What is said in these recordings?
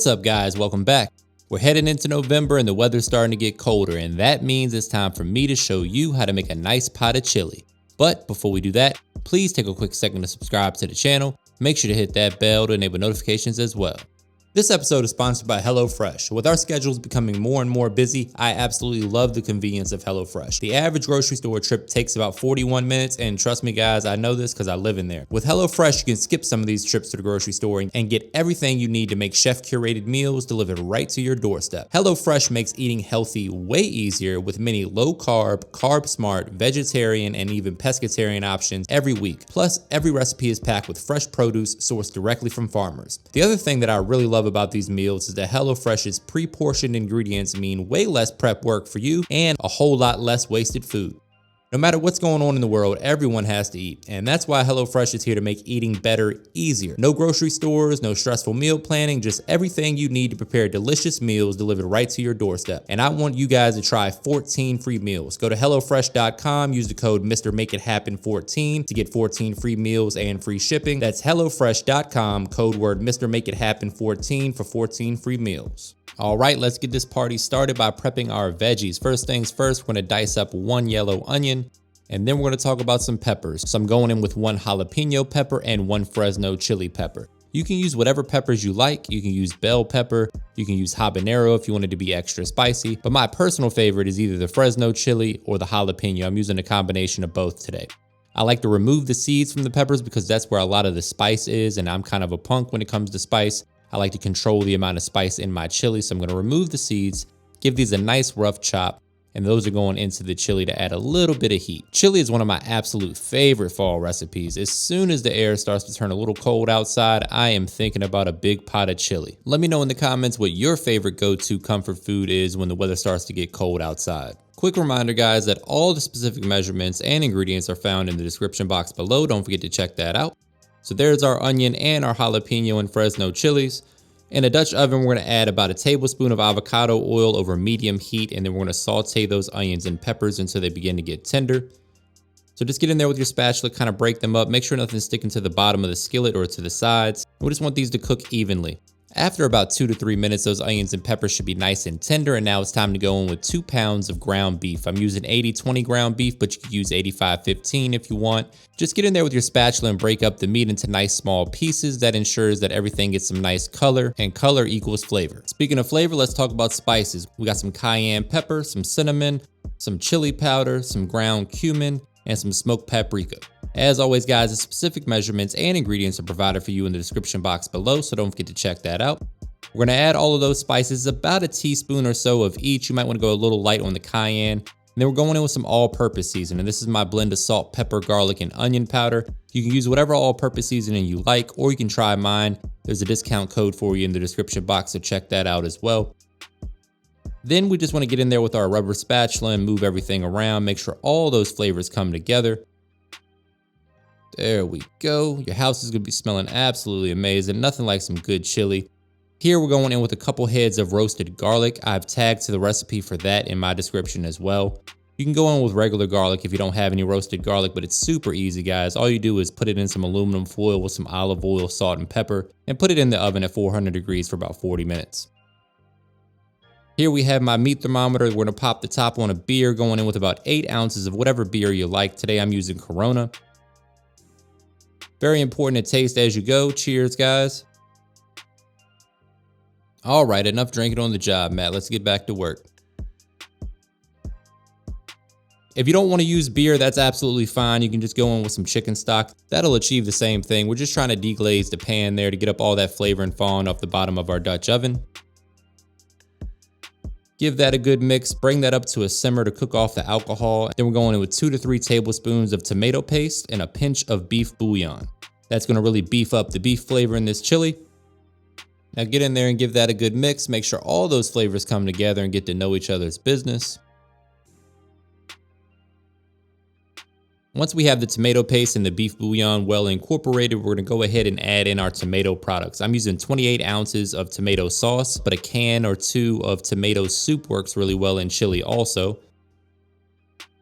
What's up guys, welcome back. We're heading into November and the weather's starting to get colder, and that means it's time for me to show you how to make a nice pot of chili. But before we do that, please take a quick second to subscribe to the channel. Make sure to hit that bell to enable notifications as well. This episode is sponsored by HelloFresh. With our schedules becoming more and more busy, I absolutely love the convenience of HelloFresh. The average grocery store trip takes about 41 minutes, and trust me guys, I know this because I live in there. With HelloFresh, you can skip some of these trips to the grocery store and get everything you need to make chef-curated meals delivered right to your doorstep. HelloFresh makes eating healthy way easier with many low-carb, carb-smart, vegetarian, and even pescatarian options every week. Plus, every recipe is packed with fresh produce sourced directly from farmers. The other thing that I really love about these meals is that HelloFresh's pre-portioned ingredients mean way less prep work for you and a whole lot less wasted food. No matter what's going on in the world, everyone has to eat, and that's why HelloFresh is here to make eating better easier. No grocery stores, no stressful meal planning, just everything you need to prepare delicious meals delivered right to your doorstep. And I want you guys to try 14 free meals. Go to HelloFresh.com, use the code MrMakeItHappen14 to get 14 free meals and free shipping. That's HelloFresh.com, code word MrMakeItHappen14 for 14 free meals. All right, let's get this party started by prepping our veggies. First things first, we're gonna dice up one yellow onion, and then we're gonna talk about some peppers. So I'm going in with one jalapeno pepper and one fresno chili pepper. You can use whatever peppers you like. You can use bell pepper, you can use habanero if you want it to be extra spicy, but my personal favorite is either the fresno chili or the jalapeno. I'm using a combination of both today. I like to remove the seeds from the peppers because that's where a lot of the spice is, and I'm kind of a punk when it comes to spice. I like to control the amount of spice in my chili, so I'm gonna remove the seeds, give these a nice rough chop, and those are going into the chili to add a little bit of heat. Chili is one of my absolute favorite fall recipes. As soon as the air starts to turn a little cold outside, I am thinking about a big pot of chili. Let me know in the comments what your favorite go-to comfort food is when the weather starts to get cold outside. Quick reminder guys that all the specific measurements and ingredients are found in the description box below. Don't forget to check that out. So there's our onion and our jalapeno and fresno chilies. In a Dutch oven, we're gonna add about a tablespoon of avocado oil over medium heat, and then we're gonna saute those onions and peppers until they begin to get tender. So just get in there with your spatula, kind of break them up, make sure nothing's sticking to the bottom of the skillet or to the sides. We just want these to cook evenly. After about 2 to 3 minutes, those onions and peppers should be nice and tender, and now it's time to go in with 2 pounds of ground beef. I'm using 80-20 ground beef, but you could use 85-15 if you want. Just get in there with your spatula and break up the meat into nice small pieces. That ensures that everything gets some nice color, and color equals flavor. Speaking of flavor, let's talk about spices. We got some cayenne pepper, some cinnamon, some chili powder, some ground cumin, and some smoked paprika. As always guys, the specific measurements and ingredients are provided for you in the description box below, so don't forget to check that out. We're gonna add all of those spices, about a teaspoon or so of each. You might wanna go a little light on the cayenne. And then we're going in with some all-purpose seasoning. This is my blend of salt, pepper, garlic, and onion powder. You can use whatever all-purpose seasoning you like, or you can try mine. There's a discount code for you in the description box, so check that out as well. Then we just wanna get in there with our rubber spatula and move everything around, make sure all those flavors come together. There we go. Your house is gonna be smelling absolutely amazing. Nothing like some good chili. Here we're going in with a couple heads of roasted garlic. I've tagged to the recipe for that in my description as well. You can go in with regular garlic if you don't have any roasted garlic, but it's super easy guys. All you do is put it in some aluminum foil with some olive oil, salt, and pepper, and put it in the oven at 400 degrees for about 40 minutes. Here we have my meat thermometer. We're gonna pop the top on a beer, going in with about 8 ounces of whatever beer you like. Today I'm using Corona. Very important to taste as you go. Cheers, guys. All right, enough drinking on the job, Matt. Let's get back to work. If you don't want to use beer, that's absolutely fine. You can just go in with some chicken stock. That'll achieve the same thing. We're just trying to deglaze the pan there to get up all that flavor and falling off the bottom of our Dutch oven. Give that a good mix, bring that up to a simmer to cook off the alcohol. Then we're going in with 2 to 3 tablespoons of tomato paste and a pinch of beef bouillon. That's gonna really beef up the beef flavor in this chili. Now get in there and give that a good mix. Make sure all those flavors come together and get to know each other's business. Once we have the tomato paste and the beef bouillon well incorporated, we're gonna go ahead and add in our tomato products. I'm using 28 ounces of tomato sauce, but a can or 2 of tomato soup works really well in chili also.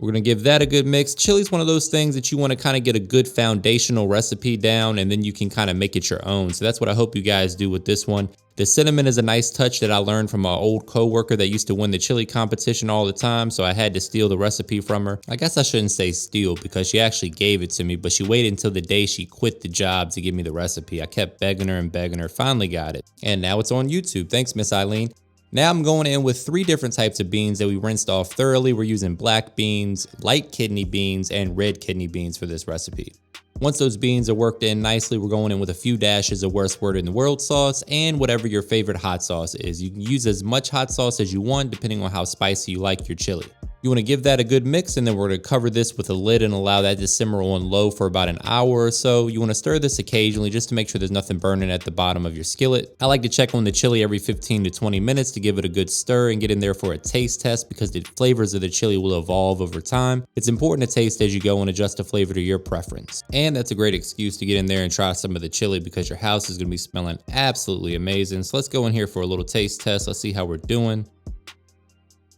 We're gonna give that a good mix. Chili's one of those things that you wanna kinda get a good foundational recipe down, and then you can kinda make it your own. So that's what I hope you guys do with this one. The cinnamon is a nice touch that I learned from an old coworker that used to win the chili competition all the time, so I had to steal the recipe from her. I guess I shouldn't say steal because she actually gave it to me, but she waited until the day she quit the job to give me the recipe. I kept begging her, finally got it. And now it's on YouTube. Thanks, Miss Eileen. Now I'm going in with 3 different types of beans that we rinsed off thoroughly. We're using black beans, light kidney beans, and red kidney beans for this recipe. Once those beans are worked in nicely, we're going in with a few dashes of worst word in the world sauce and whatever your favorite hot sauce is. You can use as much hot sauce as you want depending on how spicy you like your chili. You want to give that a good mix, and then we're going to cover this with a lid and allow that to simmer on low for about an hour or so. You want to stir this occasionally just to make sure there's nothing burning at the bottom of your skillet. I like to check on the chili every 15 to 20 minutes to give it a good stir and get in there for a taste test because the flavors of the chili will evolve over time. It's important to taste as you go and adjust the flavor to your preference. And that's a great excuse to get in there and try some of the chili because your house is going to be smelling absolutely amazing. So let's go in here for a little taste test. Let's see how we're doing.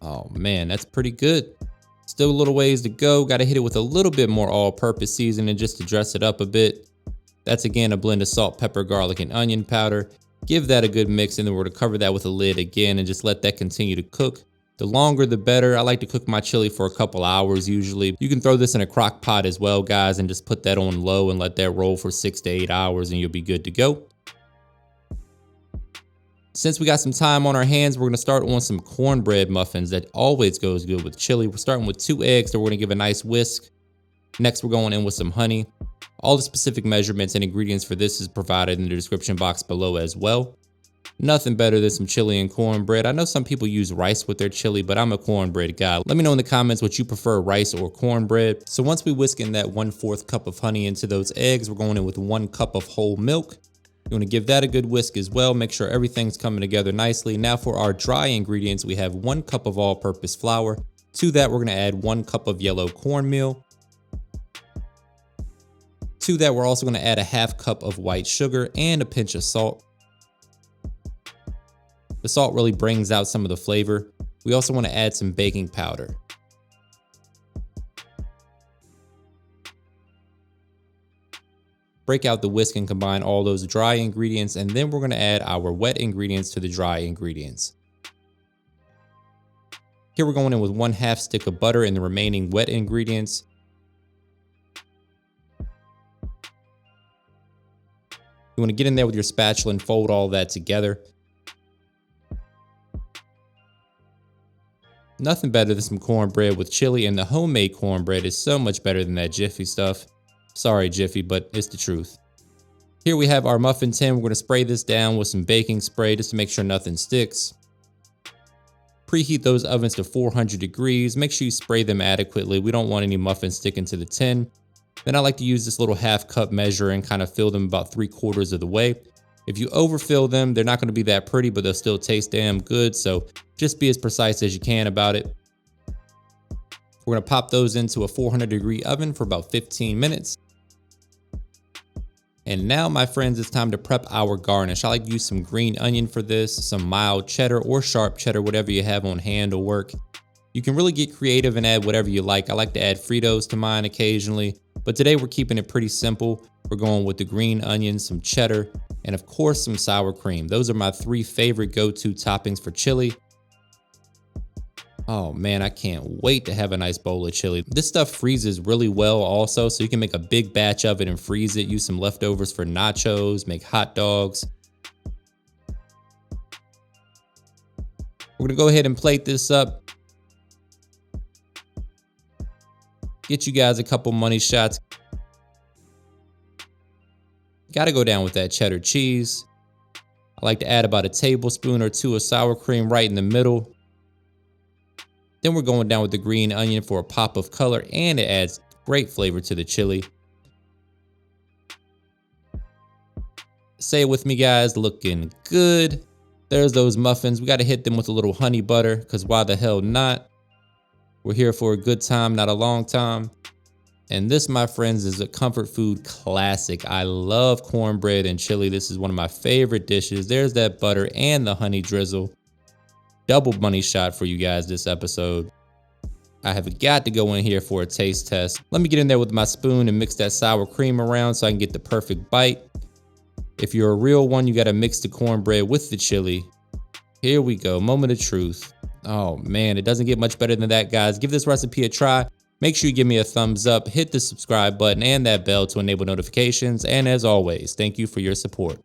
Oh man, that's pretty good. Still a little ways to go. Got to hit it with a little bit more all-purpose seasoning just to dress it up a bit. That's again a blend of salt, pepper, garlic, and onion powder. Give that a good mix, and then we're going to cover that with a lid again and just let that continue to cook. The longer the better. I like to cook my chili for a couple hours usually. You can throw this in a crock pot as well, guys, and just put that on low and let that roll for 6 to 8 hours and you'll be good to go. Since we got some time on our hands, we're going to start on some cornbread muffins that always goes good with chili. We're starting with 2 eggs that we're going to give a nice whisk. Next, we're going in with some honey. All the specific measurements and ingredients for this is provided in the description box below as well. Nothing better than some chili and cornbread. I know some people use rice with their chili, but I'm a cornbread guy. Let me know in the comments what you prefer, rice or cornbread. So once we whisk in that 1/4 cup of honey into those eggs, we're going in with 1 cup of whole milk. You want to give that a good whisk as well. Make sure everything's coming together nicely. Now for our dry ingredients, we have 1 cup of all-purpose flour. To that, we're going to add 1 cup of yellow cornmeal. To that, we're also going to add a 1/2 cup of white sugar and a pinch of salt. The salt really brings out some of the flavor. We also want to add some baking powder. Break out the whisk and combine all those dry ingredients, and then we're going to add our wet ingredients to the dry ingredients. Here we're going in with 1/2 stick of butter and the remaining wet ingredients. You want to get in there with your spatula and fold all that together. Nothing better than some cornbread with chili, and the homemade cornbread is so much better than that Jiffy stuff. Sorry, Jiffy, but it's the truth. Here we have our muffin tin. We're going to spray this down with some baking spray just to make sure nothing sticks. Preheat those ovens to 400 degrees. Make sure you spray them adequately. We don't want any muffins sticking to the tin. Then I like to use this little 1/2 cup measure and kind of fill them about 3/4 of the way. If you overfill them, they're not going to be that pretty, but they'll still taste damn good. So just be as precise as you can about it. We're going to pop those into a 400-degree oven for about 15 minutes. And now, my friends, it's time to prep our garnish. I like to use some green onion for this, some mild cheddar or sharp cheddar, whatever you have on hand will work. You can really get creative and add whatever you like. I like to add Fritos to mine occasionally, but today we're keeping it pretty simple. We're going with the green onion, some cheddar, and of course some sour cream. Those are my 3 favorite go-to toppings for chili. Oh man, I can't wait to have a nice bowl of chili. This stuff freezes really well also, so you can make a big batch of it and freeze it. Use some leftovers for nachos, make hot dogs. We're gonna go ahead and plate this up. Get you guys a couple money shots. Gotta go down with that cheddar cheese. I like to add about a tablespoon or 2 of sour cream right in the middle. Then we're going down with the green onion for a pop of color, and it adds great flavor to the chili. Say it with me, guys, looking good. There's those muffins. We got to hit them with a little honey butter, because why the hell not? We're here for a good time, not a long time. And this, my friends, is a comfort food classic. I love cornbread and chili. This is one of my favorite dishes. There's that butter and the honey drizzle. Double money shot for you guys this episode. I have got to go in here for a taste test. Let me get in there with my spoon and mix that sour cream around so I can get the perfect bite. If you're a real one, you gotta mix the cornbread with the chili. Here we go, moment of truth. Oh man, it doesn't get much better than that, guys. Give this recipe a try. Make sure you give me a thumbs up, hit the subscribe button and that bell to enable notifications. And as always, thank you for your support.